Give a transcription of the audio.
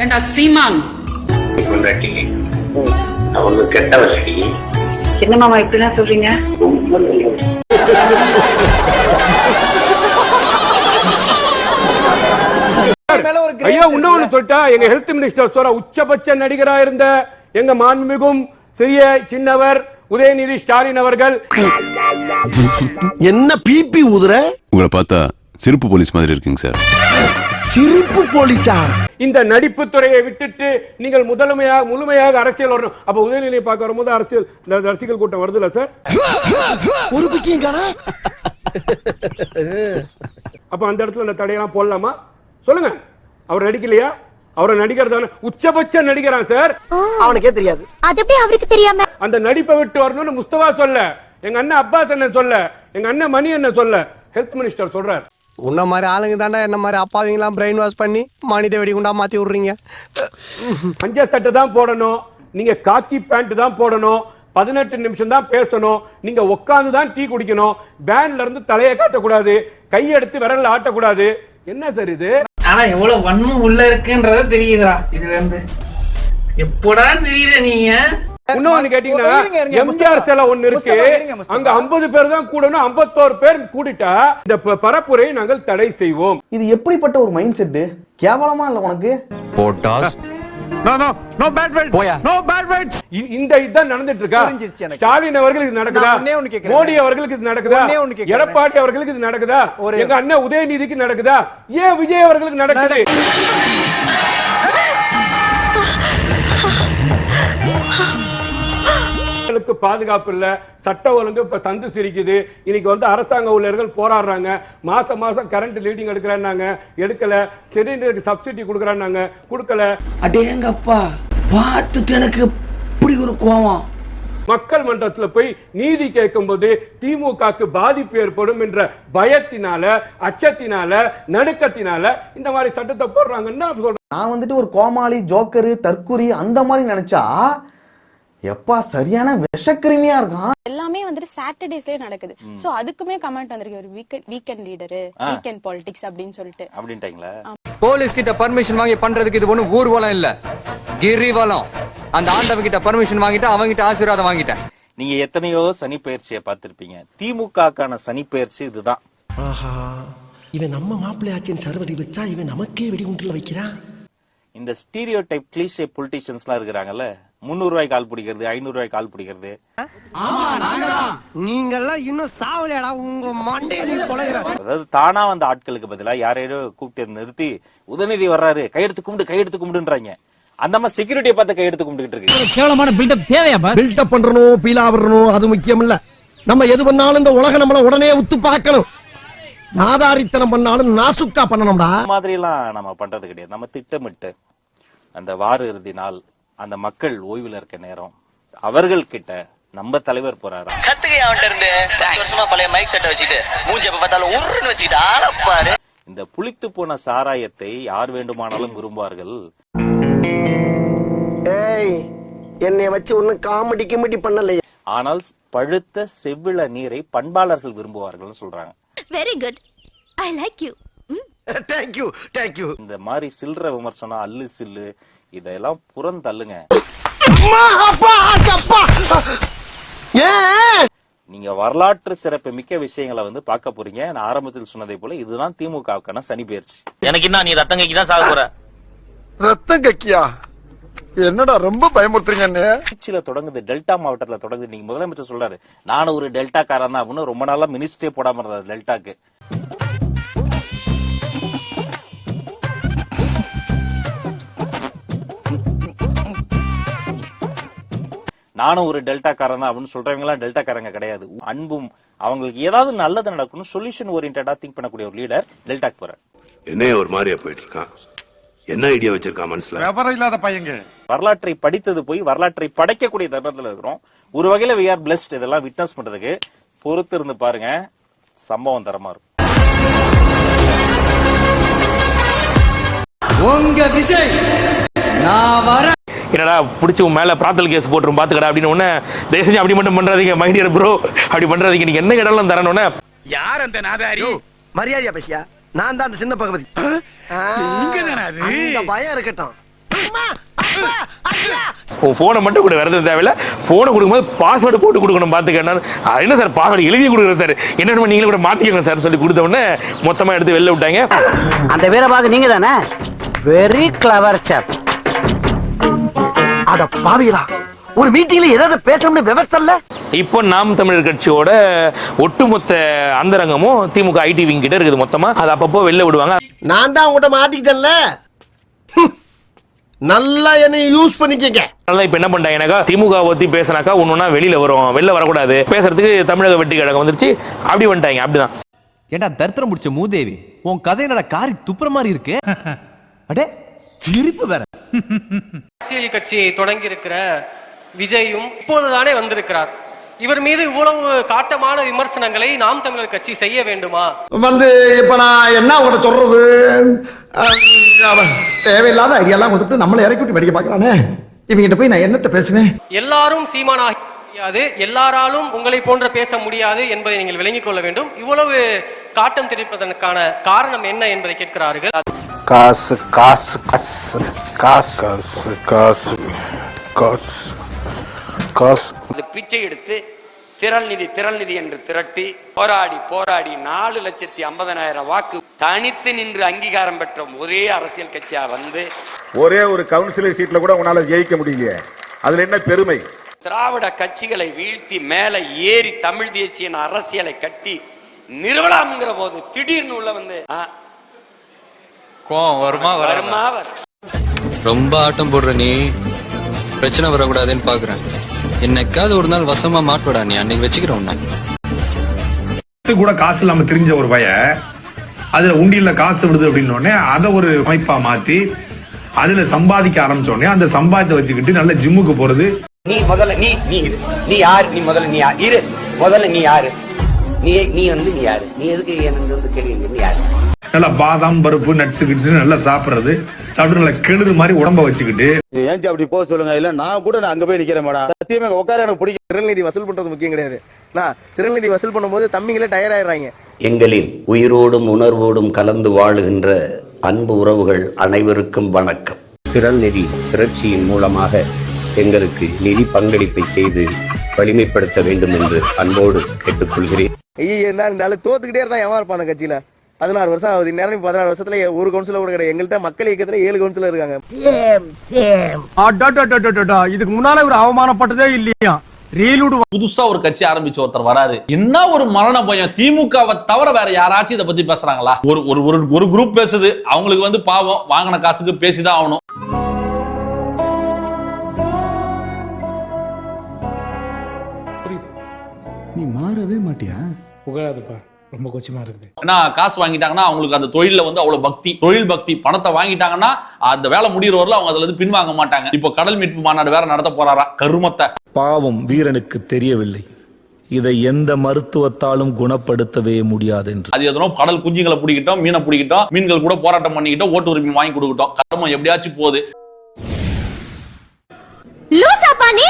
ஏண்டா சீமான் அவங்க கெட்ட வசதி என்ன மாமா இப்படிலாம் சொல்றீங்க? ஐயா இன்னொன்னு சொல்லிட்டா, எங்க ஹெல்த் மினிஸ்டர் சொல்ற உச்சபட்ச நடிகரா இருந்த எங்க மாண்புமிகும் சிறிய சின்னவர் உதயநிதி ஸ்டாலின் அவர்கள் என்ன பிபி ஊதுற? உங்களை பார்த்தா சிரிப்பு போலீஸ் மாதிரி இருக்குங்க சார். சிரிப்பு போலீஸா? இந்த நடிப்பு துறையை விட்டுட்டு நீங்கள் முழுமையாக அரசியல் வரணும். அப்ப உதயநிதியை பார்க்க வரும்போது அரசியல் ரசிகர்கள் கூட்டம் வருதுல்ல சார்? ஒரு பிக்கிங்கானா? அப்ப அந்த இடத்துல அந்த தடையெல்லாம் போடலாமா சொல்லுங்க? அவர் நடிக்கலையா? அவரை நடிகர் தானே, உச்சபட்ச நடிகரா சார். அவனுக்கே தெரியாது. அது எப்படி அவருக்கு தெரியாம? அந்த நடிப்பை விட்டு வரணும்னு முஸ்தபா சொல்ல, எங்க அண்ணன் அப்பாஸ் என்ன சொல்ல, எங்க அண்ணன் மணி என்ன சொல்ல, ஹெல்த் மினிஸ்டர் சொல்றார். உன்ன மாதிரி ஆளுங்க தாண்டா என்ன மாதிரி அப்பாவிங்களாம் பிரெயின் வாஷ் பண்ணி மனித வெடிகுண்டா மாத்தி விடுறீங்க. மஞ்சள் சட்டை தான் போடணும், நீங்க காக்கி பேண்ட் தான் போடணும், 18 நிமிஷம் தான் பேசணும், நீங்க உட்கார்ந்து தான் டீ குடிக்கணும், பேன்ல இருந்து தலையை காட்டக்கூடாது, கையெடுத்து விரல்ல ஆட்டக்கூடாது. என்ன சார் இது? ஆனா எவ்வளவு வன்மம் உள்ள இருக்குன்றத தெரியுதா இதுல இருந்து? எப்படா தெரியல நீங்க? இன்னொன்னு கேட்டீங்கன்னா, எம்ஜிஆர் சிலை ஒண்ணு இருக்கு, அங்க 50 பேர் தான் கூடணும், 51 பேர் கூடிட்டா இந்த பரப்புரை நாங்கள் தடை செய்வோம். இது எப்படிப்பட்ட ஒரு மைண்ட் செட்? கேவலமா இல்ல உனக்கு? போட்டாஸ் இந்த இதுதான் நடந்துட்டு இருக்கா? ஸ்டாலின் அவர்களுக்கு இது நடக்குதா? மோடி அவர்களுக்கு இது நடக்குதா? எடப்பாடி அவர்களுக்கு இது நடக்குதா? எங்க அண்ணன் உதயநிதிக்கு நடக்குதா? ஏன் விஜய் அவர்களுக்கு நடக்குது? பாதுகாப்பு இல்ல, சட்ட ஒழுங்கு இப்ப சந்து சிரிக்குது. இன்னைக்கு வந்து அரசாங்க ஊழியர்கள் போராடுறாங்க, மாசம் கரண்ட் லீடிங் எடுக்கிறாங்க, எடுக்கல. சிலிண்டருக்கு சப்சிடி கொடுக்கறாங்க, கொடுக்கல. அடேங்கப்பா, பார்த்துட்டு எனக்கு இப்படி ஒரு கோவம். மக்கள் மன்றத்துல போய் நீதி கேட்கும்போது திமுகக்கு பாதிப்பு ஏற்படும் என்ற பயத்தினால, அச்சத்தினால, நடுக்கத்தினால இந்த மாதிரி சட்டத்தை போடுறாங்கன்னு சொல்றேன். நான் வந்துட்டு ஒரு கோமாளி, ஜோக்கரு, தற்குறி அந்த மாதிரி நினைச்சா எப்பா சரியான விஷக்கிருமியா இருக்கான். எல்லாமே வந்துட்டு சாட்டர்டேஸ்லயே நடக்குது. சோ அதுக்குமே கமெண்ட் வந்திருக்கு, ஒரு வீக்கெண்ட் லீடர், வீக்கெண்ட் பாலிடிக்ஸ் அப்படின்னு சொல்லிட்டு. அப்படின்ட்டாங்களா? போலீஸ் கிட்ட பர்மிஷன் வாங்கி பண்றதுக்கு இது ஒண்ணும் ஊர்வலம் இல்ல, கிரிவலம். அந்த ஆண்டவன் கிட்ட பர்மிஷன் வாங்கிட்டு அவங்க கிட்ட ஆசீர்வாதம் வாங்கிட்டேன். நீங்க எத்தனையோ சனி பயிற்சியை பார்த்திருப்பீங்க. திமுகக்கான சனி பயிற்சி இதுதான். ஆஹா, இவன் நம்ம மாப்பிள்ளையாச்சின் சர்வடி வச்சா இவன் நமக்கே வெடிகுண்டுல வைக்கிறான். இந்த ஸ்டீரியோ டைப் கிளீஷே பொலிட்டிஷியன்ஸ்லாம் இருக்கிறாங்கல்ல, 300 ரூபாய்க்கு கால் பிடிக்கிறது, 500 ரூபாய்க்கு கால் பிடிக்கிறது. நீங்க எல்லாம் இன்னும் சாவலையாடா, உங்க மண்டையில பொளக்குற. அதாவது தானா வந்த ஆட்களுக்கு பதிலா யாரையோ கூப்பிட்டு நிறுத்தி உதயநிதி வர்றாரு, கையெடுத்து கும்பிடுன்றாங்க. அந்த மாதிரி செக்யூரிட்டியை பார்த்து கையெடுத்து கும்பிட்டு இருக்கு. கேவலமான பில்டப் தேவையா? பில்டப் பண்றணும், பீலா வரணும், அது முக்கியம் இல்ல. நம்ம எது பண்ணாலும் இந்த உலகம் நம்மள உடனே உத்து பார்க்கணும். நாதாரித்தனம் பண்ணாலும் நாசுக்கா பண்ணணும்டா. மாதிரி எல்லாம் நம்ம பண்றது கிடையாது. நம்ம திட்டமிட்டு அந்த வார இறுதி நாள், அந்த மக்கள் ஓய்வுல இருக்க நேரம், அவர்கள் கிட்ட நம்ம தலைவர் போறாரு. இந்த புளித்து போன சாராயத்தை யார் வேண்டுமானாலும் விரும்புவார்கள். ஏய், என்னைய வச்சு ஒண்ணும் காமெடி கிமெடி பண்ணலையே. ஆனால் பழுத்த செவ்விள நீரை பண்பாளர்கள் விரும்புவார்கள் சொல்றாங்க. Very good, I like you. Thank you. இந்த மாதிரி சில்ற விமர்சனம், அல்லு சில்லு, இதெல்லாம் புறந்தள்ளுங்க. நீங்க வரலாற்று சிறப்பு மிக்க விஷயங்களை வந்து பார்க்க போறீங்க. நான் ஆரம்பத்தில் சொன்னதை போல இதுதான் திமுகவுக்கான சனி பயிற்சி. எனக்கு என்ன, நீ ரத்தம் கக்கி தான் சாக போற. ரத்தம் கக்கியா? என்னடா ரொம்ப பயமுறுத்துறீங்க. திருச்சியில தொடங்குது, டெல்டா மாவட்டத்துல தொடங்குது. நீங்க முதலமைச்சர் சொல்றாரு, நானும் ஒரு டெல்டா காரன் தான் அப்படின்னு. ரொம்ப நாளா மினிஸ்டரே போடாம இருந்தாரு டெல்டாக்கு. நானும் ஒரு டெல்டா காரன் தான் அப்படின்னு சொல்றவங்க எல்லாம் டெல்டா காரங்க கிடையாது. அன்பும் அவங்களுக்கு ஏதாவது நல்லது நடக்கணும், சொல்யூஷன் ஓரியன்டா திங்க் பண்ணக்கூடிய ஒரு லீடர் டெல்டாக்கு போறாரு. என்ன ஒரு மாதிரியா போயிட்டு இருக்கான்? என்ன ஐடியா வச்சிருக்கான் மனசுல? விவரம் இல்லாத பையங்க. வரலாற்றை படித்தது போய் வரலாற்றை படைக்கக்கூடிய தருணத்துல இருக்கிறோம். ஒரு வகையில we are blessed. இதெல்லாம் விட்னஸ் பண்றதுக்கு பொறுத்து இருந்து பாருங்க, சம்பவம் தரமா இருக்கும். உங்க விஜய் நான் வர என்னடா பிடிச்சி உன் மேல பிரார்த்தல் கேஸ் போட்டுரும் பாத்துக்கடா அப்படின்னு ஒண்ணு, தயவு செஞ்சு அப்படி மட்டும் பண்றாதீங்க மைடியர் ப்ரோ, அப்படி பண்றாதீங்க. நீங்க என்ன கடலாம் தரணும்னு. யார் அந்த நாதாரி? மரியாதையா பேசியா? நான் தான் அந்த சின்ன பகவதி. அந்த பயம் இருக்கட்டும். போனை மட்டும் கூட வரது தேவையில்ல. போனை கொடுக்கும்போது பாஸ்வேர்டு போட்டு கொடுக்கணும். பாத்துக்க என்ன சார் பாஸ்வேர்டு எழுதி கொடுக்குறேன் சார், என்ன நீங்களும் கூட மாத்திக்கங்க சார் சொல்லி கொடுத்த உடனே மொத்தமா எடுத்து வெளில விட்டாங்க. அந்த வீரபாகு நீங்க தானே? வெரி கிளவர் சாப். அட பாவிகளா, ஒரு மீட்டிங்ல ஏதாவது பேசணும்னு விவசாய இல்ல. இப்போ நாம் தமிழர் கட்சியோட ஒட்டுமொத்த அந்தரங்கமும் திமுக ஐடி விங் கிட்ட இருக்குது மொத்தமா. அது அப்பப்போ வெளில விடுவாங்க. நான் தான் உங்கள்கிட்ட மாட்டிக்கிட்டேன்ல, நல்லா என்னை யூஸ் பண்ணிக்கங்க. அதனால இப்ப என்ன பண்ணிட்டாங்கன்னாக்கா, திமுக பத்தி பேசினாக்கா ஒண்ணுன்னா வெளியில வரும், வெளில வரக்கூடாது, பேசுறதுக்கு தமிழக வெற்றி கழகம் வந்துருச்சு, அப்படி வந்துட்டாங்க. அப்படிதான். ஏண்டா தரித்திரம் முடிச்ச மூதேவி, உன் கதை என்னடா காரி துப்புற மாதிரி இருக்கு. அடே சிரிப்பு வேற. அரசியல் கட்சியை தொடங்கி இருக்கிற விஜயும் இப்போதுதானே வந்திருக்கிறார். இவர் மீது இவ்வளவு காட்டமான விமர்சனங்களை நாம் தமிழர் கட்சி செய்ய வேண்டுமா? இப்ப நான் என்ன உங்கள்கிட்ட சொல்றது, தேவையில்லாத ஐடியாலாம் கொடுத்துட்டு நம்மளை இறக்கி விட்டு வெடிக்க பாக்குறானே, இவங்கிட்ட போய் நான் என்னத்த பேசுவேன்? எல்லாரும் சீமானாக முடியாது, எல்லாராலும் உங்களை போன்ற பேச முடியாது என்பதை நீங்கள் விளங்கிக் கொள்ள வேண்டும். இவ்வளவு காட்டம் தெரிவிப்பதற்கான காரணம் என்ன என்பதை கேட்கிறார்கள். காசு காசு காசு காசு காசு காசு காசு. பிச்சை எடுத்து திரள் நிதி என்று திரட்டி போராடி 4,50,000 வாக்கு தனித்து நின்று அங்கீகாரம் பெற்ற ஒரே அரசியல் கட்சியா வந்து ஒரே ஒரு கவுன்சிலர் சீட்ல கூட உன்னால ஜெயிக்க முடியல. அதுல என்ன பெருமை? திராவிட கட்சிகளை வீழ்த்தி மேல ஏறி தமிழ் தேசிய அரசியலை கட்டி நிறுவலாம்ங்கிற போது திடீர்னு உள்ள வந்து வருமா. ரொம்ப ஆட்டம் போடுற நீ பிரச்சனை வரக்கூடாதுன்னு பாக்குறேன். என்னைக்காவது ஒரு நாள் வசமா மாட்டுவடா நீ, அன்னைக்கு வச்சுக்கிறோம். கூட காசு இல்லாம தெரிஞ்ச ஒரு பய அதுல உண்டியல்ல காசு விடுது அப்படின்னு அதை ஒரு அமைப்பா மாத்தி அதுல சம்பாதிக்க ஆரம்பிச்சோடனே அந்த சம்பாதித்த வச்சுக்கிட்டு நல்ல ஜிம்முக்கு போறது. நீ முதல்ல நீ யாரு? நீ முதல்ல நீ இரு. முதல்ல நீ யாரு? நீ வந்து நீ யாரு? நீ எதுக்கு எனக்கு வந்து கேள்வி? நீ யாரு? நல்லா பாதாம் பருப்பு நட்ஸ் கிட்ஸ் நல்லா சாப்பிடுறது, சாப்பிட்டு நல்லா கிணறு மாதிரி உடம்ப வச்சுக்கிட்டு. ஏன் அப்படி போக சொல்லுங்க. இல்ல நான் கூட அங்க போய் நிக்கிறேன் மேடம். சத்தியமே உட்கார எனக்கு பிடிக்கும். திரள்நிதி வசூல் பண்றது முக்கியம் கிடையாது. நான் திரள்நிதி வசூல் பண்ணும்போது தம்பிங்களே டயர் ஆயிடுறாங்க. எங்களின் உயிரோடும் உணர்வோடும் கலந்து வாழுகின்ற அன்பு உறவுகள் அனைவருக்கும் வணக்கம். திரள்நிதி திரட்சியின் மூலமாக எங்களுக்கு நிதி பங்களிப்பை செய்து வலிமைப்படுத்த வேண்டும் என்று அன்போடு கேட்டுக்கொள்கிறேன். இருந்தாலும் தோத்துக்கிட்டே இருந்தா ஏமா இருப்பான் அந்த கட்சியில. 16 வருஷம் ஆகுது. நேரம் 16 வருஷத்துல ஒரு கவுன்சிலர் கூட கிடையாது. எங்கள்கிட்ட மக்கள் இயக்கத்துல 7 கவுன்சிலர் இருக்காங்க. இதுக்கு முன்னால ஒரு அவமானப்பட்டதே இல்லையா? புதுசா ஒரு கட்சி ஆரம்பிச்சு ஒருத்தர் வராரு, என்ன ஒரு மரண பயம். திமுகவை தவிர வேற யாராச்சும் இதை பத்தி பேசுறாங்களா? ஒரு குரூப் பேசுது, அவங்களுக்கு வந்து பாவம், வாங்கின காசுக்கு பேசிதான் ஆகணும். நீ மாறவே மாட்டியா? புகழாதுப்பா, ரொம்ப கொச்சமா இருக்குது. ஏன்னா காசு வாங்கிட்டாங்கன்னா அவங்களுக்கு அந்த தொழில வந்து அவ்வளவு பக்தி, தொழில் பக்தி. பணத்தை வாங்கிட்டாங்கன்னா அந்த வேலை முடிகிற வரல அவங்க அதுல இருந்து பின்வாங்க மாட்டாங்க. இப்போ கடல் மீட்பு மாநாடு வேற நடத்த போறாரா கருமத்தை. பாவம் வீரனுக்கு தெரியவில்லை, இதை எந்த மருத்துவத்தாலும் குணப்படுத்தவே முடியாது என்று. அது எதனோ கடல் குஞ்சுகளை பிடிக்கிட்டோம், மீனை பிடிக்கிட்டோம், மீன்கள் கூட போராட்டம் பண்ணிக்கிட்டோம், ஓட்டு உரிமை வாங்கி கொடுக்கிட்டோம். கர்மம் எப்படியாச்சும் போகுது. லூசா பானி